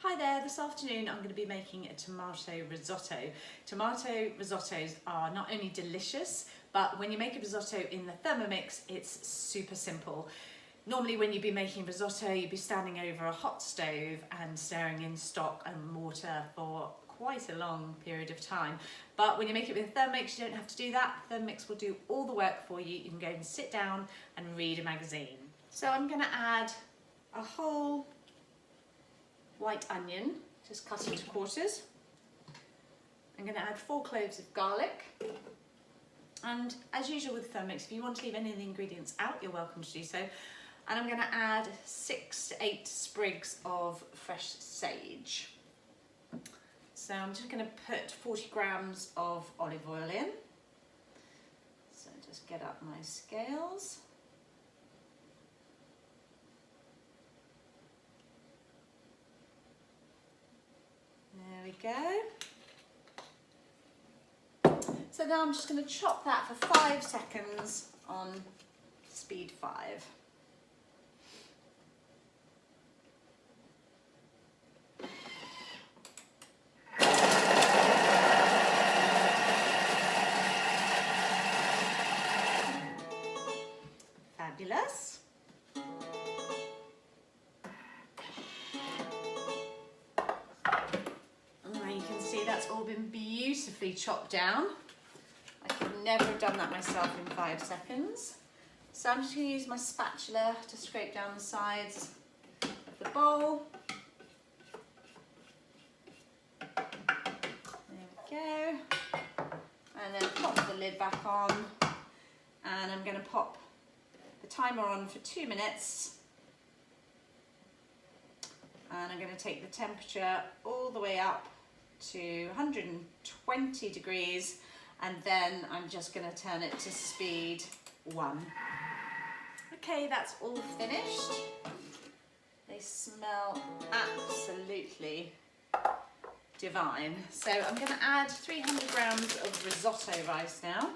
Hi there, this afternoon I'm going to be making a tomato risotto. Tomato risottos are not only delicious, but when you make a risotto in the Thermomix, it's super simple. Normally when you'd be making risotto, you'd be standing over a hot stove and stirring in stock and water for quite a long period of time. But when you make it with Thermomix, you don't have to do that. Thermomix will do all the work for you. You can go and sit down and read a magazine. So I'm going to add a whole white onion, just cut into quarters. I'm going to add 4 cloves of garlic, and as usual with Thermomix, if you want to leave any of the ingredients out, you're welcome to do so. And I'm going to add 6 to 8 sprigs of fresh sage. So I'm just going to put 40 grams of olive oil in. So just get up my scales. There we go. So now I'm just going to chop that for 5 seconds on speed 5. Fabulous. That's all been beautifully chopped down. I could never have done that myself in 5 seconds. So I'm just going to use my spatula to scrape down the sides of the bowl. There we go. And then pop the lid back on. And I'm going to pop the timer on for 2 minutes. And I'm going to take the temperature all the way up to 120 degrees, and then I'm just going to turn it to speed 1. Okay, that's all finished. They smell absolutely divine. So I'm going to add 300 grams of risotto rice now.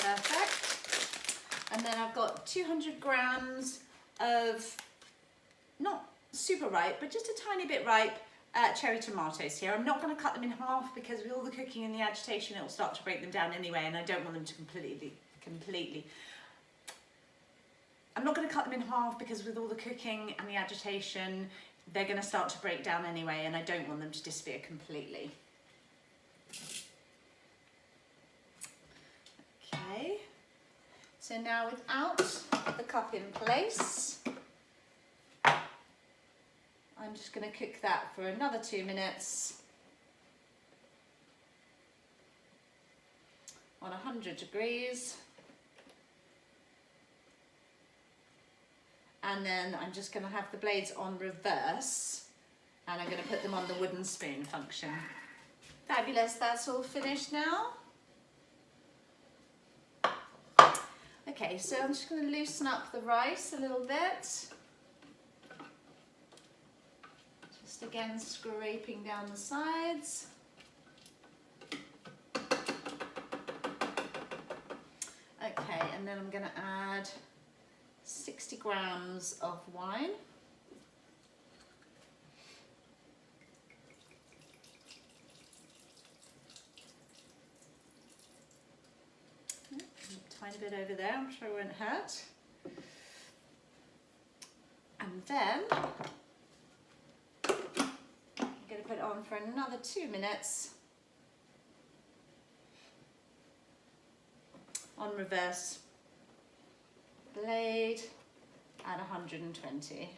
Perfect. And then I've got 200 grams of, not super ripe, but just a tiny bit ripe cherry tomatoes here. I'm not going to cut them in half because with all the cooking and the agitation, it will start to break them down anyway, and I don't want them to completely. I'm not going to cut them in half because with all the cooking and the agitation, they're going to start to break down anyway, and I don't want them to disappear completely. Okay, so now without the cup in place, I'm just going to cook that for another 2 minutes on 100 degrees. And then I'm just going to have the blades on reverse, and I'm going to put them on the wooden spoon function. Fabulous, that's all finished now. Okay, so I'm just going to loosen up the rice a little bit. Just again scraping down the sides. Okay, and then I'm going to add 60 grams of wine. Tiny bit over there, I'm sure it won't hurt. And then I'm going to put it on for another 2 minutes on reverse blade at 120.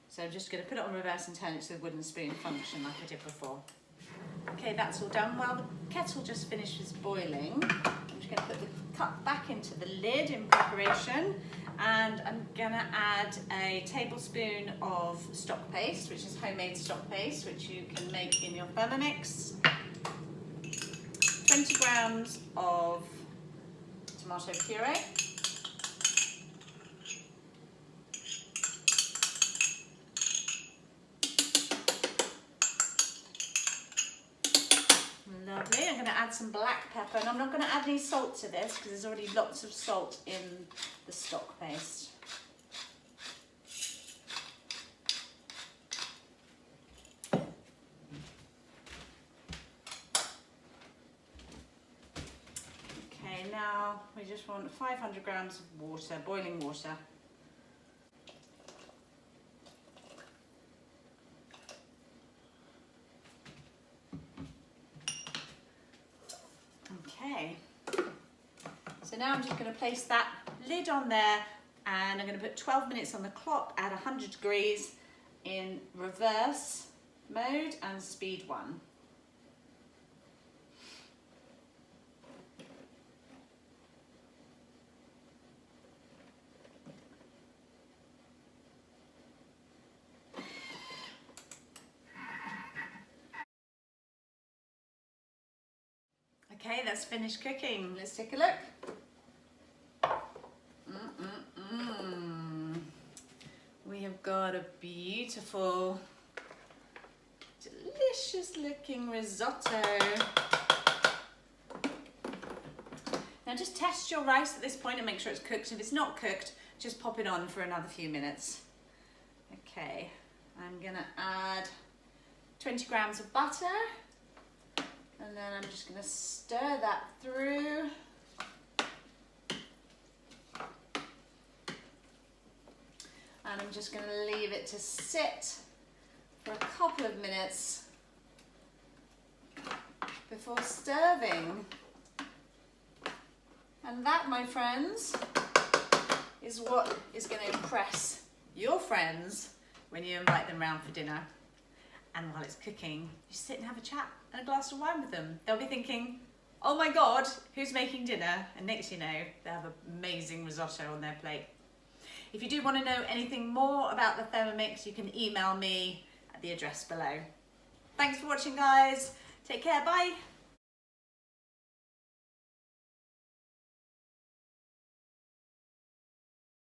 So I'm just going to put it on reverse and turn it to the wooden spoon function like I did before. Okay, that's all done. While the kettle just finishes boiling, I'm just going to put the cup back into the lid in preparation, and I'm going to add a tablespoon of stock paste, which is homemade stock paste, which you can make in your Thermomix. 20 grams of tomato puree. Lovely. I'm going to add some black pepper, and I'm not going to add any salt to this because there's already lots of salt in the stock paste. Okay, now we just want 500 grams of water, boiling water. Okay, so now I'm just going to place that lid on there, and I'm going to put 12 minutes on the clock at 100 degrees in reverse mode and speed 1. Okay, that's finished cooking. Let's take a look. We have got a beautiful, delicious looking risotto. Now just test your rice at this point and make sure it's cooked. If it's not cooked, just pop it on for another few minutes. Okay, I'm gonna add 20 grams of butter. And then I'm just going to stir that through. And I'm just going to leave it to sit for a couple of minutes before serving. And that, my friends, is what is going to impress your friends when you invite them round for dinner. And while it's cooking, you sit and have a chat and a glass of wine with them. They'll be thinking, oh my God, who's making dinner? And next you know, they have an amazing risotto on their plate. If you do want to know anything more about the Thermomix, you can email me at the address below. Thanks for watching, guys. Take care, bye.